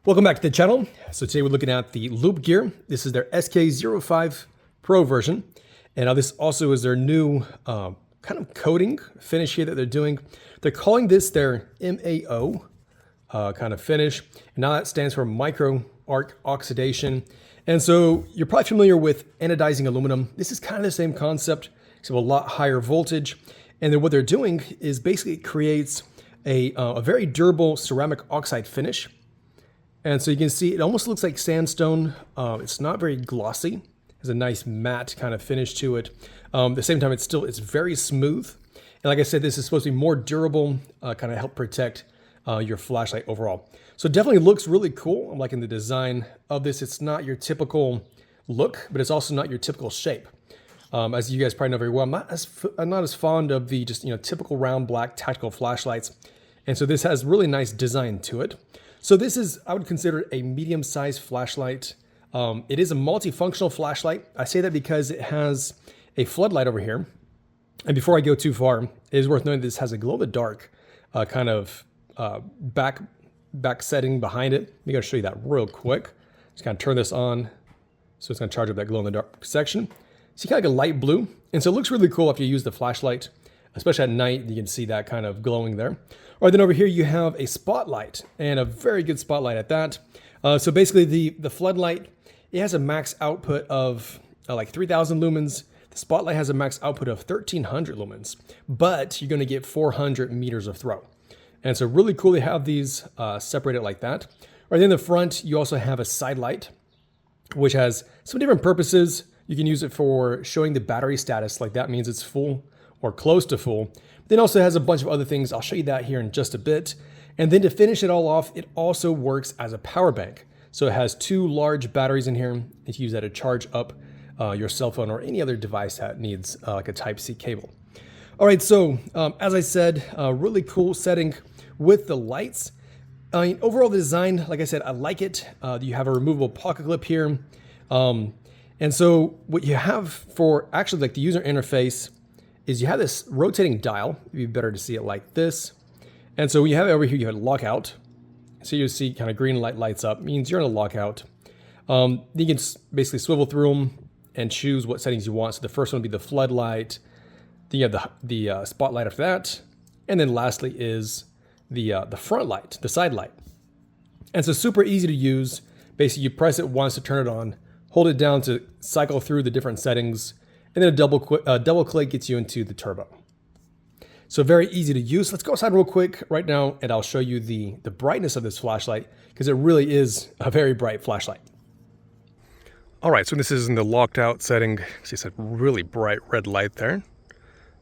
Welcome back to the channel. So today we're looking at the Loop Gear. This is their SK05 Pro version. And now this also is their new kind of coating finish here that they're doing. They're calling this their MAO kind of finish. And now that stands for micro arc oxidation. And so you're probably familiar with anodizing aluminum. This is kind of the same concept, except a lot higher voltage. And then what they're doing is basically it creates a very durable ceramic oxide finish. And so you can see it almost looks like sandstone. It's not very glossy. There's a nice matte kind of finish to it. At the same time, it's very smooth. And like I said, this is supposed to be more durable, kind of help protect your flashlight overall. So it definitely looks really cool. I'm liking the design of this. It's not your typical look, but it's also not your typical shape. As you guys probably know very well, I'm not as fond of the just typical round black tactical flashlights. And so this has really nice design to it. So this is, I would consider it a medium-sized flashlight. It is a multifunctional flashlight. I say that because it has a floodlight over here. And before I go too far, it is worth noting this has a glow-in-the-dark kind of back setting behind it. I'm going to show you that real quick. Just kind of turn this on. So it's going to charge up that glow-in-the-dark section. See, kind of like a light blue. And so it looks really cool after you use the flashlight, especially at night. You can see that kind of glowing there. All right, then over here you have a spotlight, and a very good spotlight at that. So basically the floodlight, it has a max output of like 3,000 lumens. The spotlight has a max output of 1,300 lumens, but you're gonna get 400 meters of throw. And so really cool to have these separated like that. Right in the front, you also have a side light, which has some different purposes. You can use it for showing the battery status, like that means it's full or close to full. Then also has a bunch of other things. I'll show you that here in just a bit. And then to finish it all off, it also works as a power bank. So it has two large batteries in here. You can use that to charge up your cell phone or any other device that needs like a Type-C cable. All right, so as I said, really cool setting with the lights. Overall the design, like I said, I like it. You have a removable pocket clip here. And so what you have for actually like the user interface is you have this rotating dial. It'd be better to see it like this. And so when you have it over here, you have lockout. So you see kind of green light lights up, means you're in a lockout. You can basically swivel through them and choose what settings you want. So the first one would be the floodlight. Then you have the spotlight after that. And then lastly is the front light, the side light. And so super easy to use. Basically you press it once to turn it on, hold it down to cycle through the different settings, and then a double click gets you into the turbo. So very easy to use. Let's go outside real quick right now, and I'll show you the brightness of this flashlight, because it really is a very bright flashlight. All right, so this is in the locked out setting. See, it's a really bright red light there.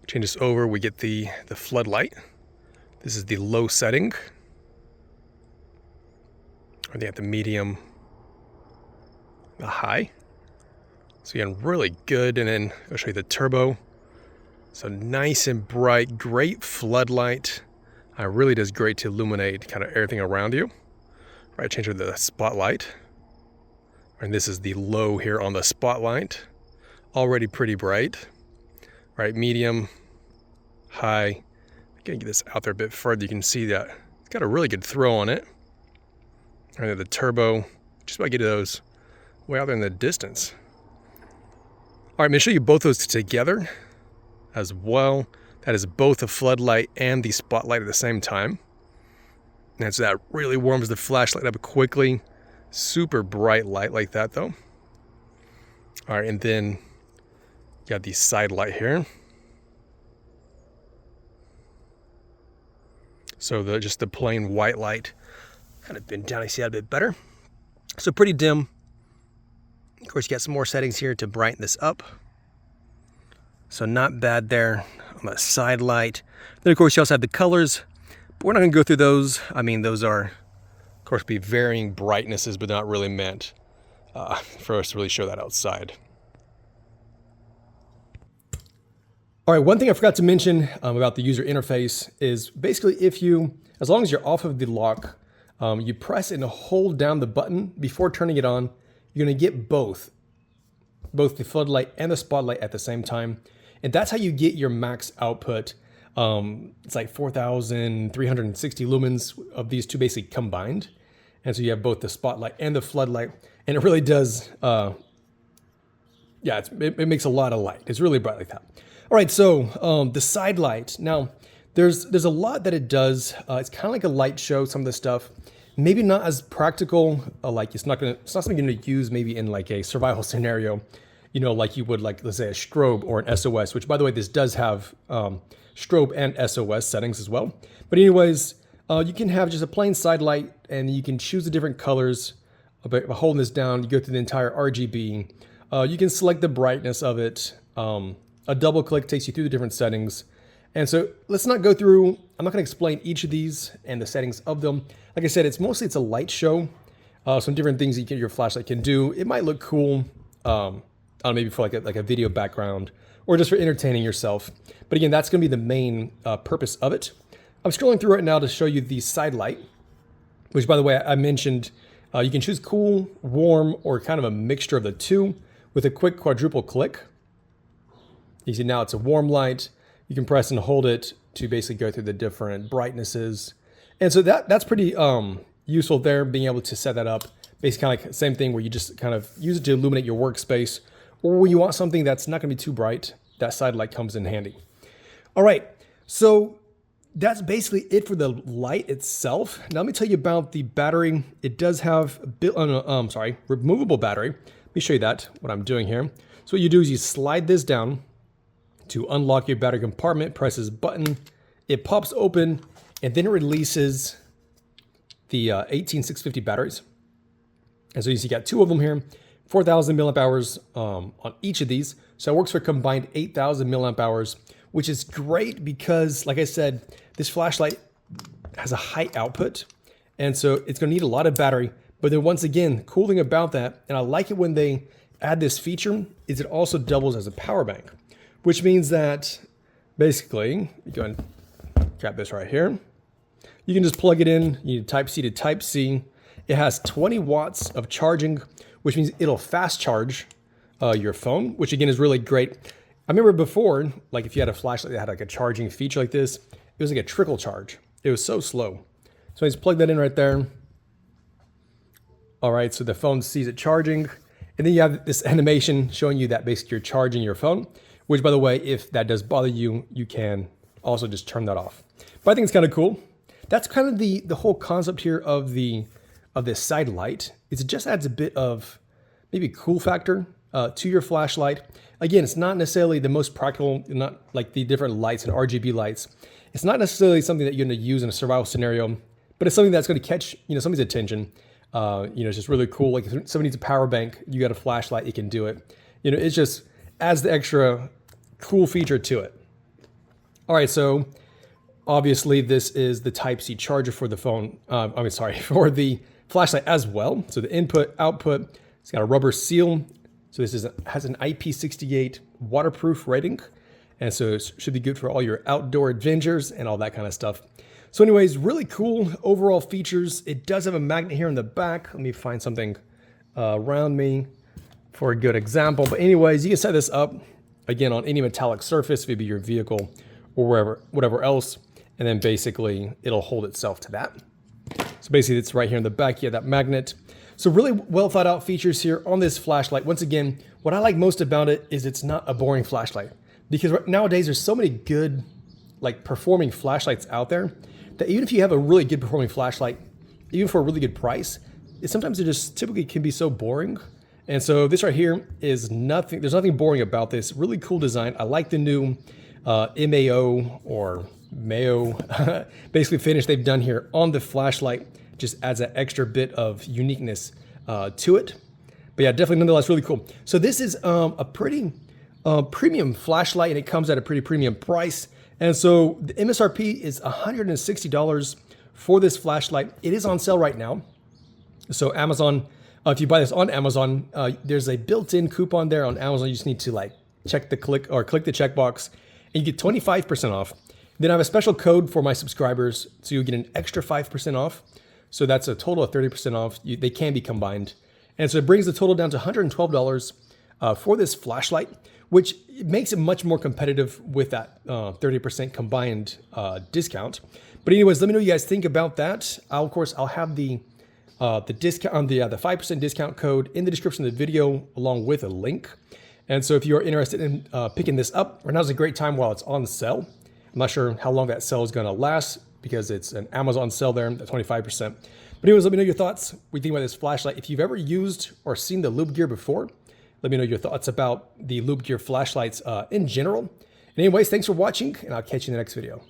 Change this over, we get the floodlight. This is the low setting. Or they have the medium, the high. So again, really good. And then I'll show you the turbo. So nice and bright, great floodlight. Really does great to illuminate kind of everything around you. Right, change to the spotlight. And this is the low here on the spotlight. Already pretty bright. Right, medium, high. I'm gonna get this out there a bit further. You can see that it's got a really good throw on it. And then the turbo, just about get those way out there in the distance. All right, I'm gonna show you both those together as well. That is both the floodlight and the spotlight at the same time. And so that really warms the flashlight up quickly. Super bright light like that though. All right, and then you got the side light here. So just the plain white light. Kind of bend down, I see that a bit better. So pretty dim. Of course, you got some more settings here to brighten this up. So not bad there on the side light. Then of course you also have the colors, but we're not gonna go through those. I mean, those are, of course, be varying brightnesses, but not really meant for us to really show that outside. All right, one thing I forgot to mention about the user interface is basically as long as you're off of the lock, you press and hold down the button before turning it on, you're gonna get both the floodlight and the spotlight at the same time. And that's how you get your max output. It's like 4,360 lumens of these two basically combined. And so you have both the spotlight and the floodlight, and it really does, yeah, it makes a lot of light. It's really bright like that. All right, so the side light. Now, there's a lot that it does. It's kind of like a light show, some of the stuff. Maybe not as practical, like it's not something you're gonna use maybe in like a survival scenario, you know, like you would like, let's say a strobe or an SOS, which by the way, this does have strobe and SOS settings as well. But anyways, you can have just a plain side light and you can choose the different colors. By holding this down, you go through the entire RGB. You can select the brightness of it. A double click takes you through the different settings. And so let's not go through, I'm not gonna explain each of these and the settings of them. Like I said, it's a light show. Some different things your flashlight can do. It might look cool, I don't know, maybe for like a video background or just for entertaining yourself. But again, that's gonna be the main purpose of it. I'm scrolling through right now to show you the side light, which by the way, I mentioned, you can choose cool, warm, or kind of a mixture of the two with a quick quadruple click. You see now it's a warm light. You can press and hold it to basically go through the different brightnesses. And so that's pretty useful there, being able to set that up. Basically kind of like same thing where you just kind of use it to illuminate your workspace, or when you want something that's not gonna be too bright, that side light comes in handy. All right, so that's basically it for the light itself. Now let me tell you about the battery. It does have removable battery. Let me show you that, what I'm doing here. So what you do is you slide this down to unlock your battery compartment, press this button, it pops open, and then it releases the 18650 batteries. And so you see you got two of them here, 4,000 milliamp hours on each of these. So it works for a combined 8,000 milliamp hours, which is great because, like I said, this flashlight has a high output. And so it's gonna need a lot of battery. But then once again, cool thing about that, and I like it when they add this feature, is it also doubles as a power bank, which means that basically, you go and grab this right here. You can just plug it in, you need Type-C to Type-C. It has 20 watts of charging, which means it'll fast charge your phone, which again is really great. I remember before, like if you had a flashlight that had like a charging feature like this, it was like a trickle charge. It was so slow. So I just plug that in right there. All right, so the phone sees it charging. And then you have this animation showing you that basically you're charging your phone, which by the way, if that does bother you, you can also just turn that off. But I think it's kind of cool. That's kind of the whole concept here of this side light. It just adds a bit of maybe cool factor to your flashlight. Again, it's not necessarily the most practical, not like the different lights and RGB lights. It's not necessarily something that you're going to use in a survival scenario, but it's something that's going to catch somebody's attention. It's just really cool. Like if somebody needs a power bank, you got a flashlight, you can do it. It just adds the extra cool feature to it. All right, so obviously this is the Type-C charger for the phone. For the flashlight as well. So the input, output, it's got a rubber seal. So this has an IP68 waterproof rating. And so it should be good for all your outdoor adventures and all that kind of stuff. So anyways, really cool overall features. It does have a magnet here in the back. Let me find something around me for a good example. But anyways, you can set this up again on any metallic surface, maybe your vehicle or whatever else. And then basically it'll hold itself to that. So basically it's right here in the back. You have that magnet. So really well thought out features here on this flashlight. Once again, what I like most about it is it's not a boring flashlight, because nowadays there's so many good like performing flashlights out there that even if you have a really good performing flashlight, even for a really good price, sometimes it just typically can be so boring. And so this right here is nothing, there's nothing boring about this. Really cool design. I like the new MAO or Mayo basically finish they've done here on the flashlight. Just adds that extra bit of uniqueness to it. But yeah, definitely nonetheless really cool. So this is a pretty premium flashlight, and it comes at a pretty premium price. And so the MSRP is $160 for this flashlight. It is on sale right now. So Amazon, if you buy this on Amazon, there's a built-in coupon there on Amazon. You just need to click the checkbox, and you get 25% off. Then I have a special code for my subscribers, so you get an extra 5% off. So that's a total of 30% off. They can be combined. And so it brings the total down to $112 for this flashlight, which makes it much more competitive with that 30% combined discount. But anyways, let me know what you guys think about that. Of course, I'll have the the discount on the 5% discount code in the description of the video, along with a link. And so if you are interested in picking this up, right now is a great time while it's on sale. I'm not sure how long that sale is going to last because it's an Amazon sale there at 25%. But anyways, let me know your thoughts. What you think about this flashlight. If you've ever used or seen the Loop Gear before, let me know your thoughts about the Loop Gear flashlights in general. And anyways, thanks for watching, and I'll catch you in the next video.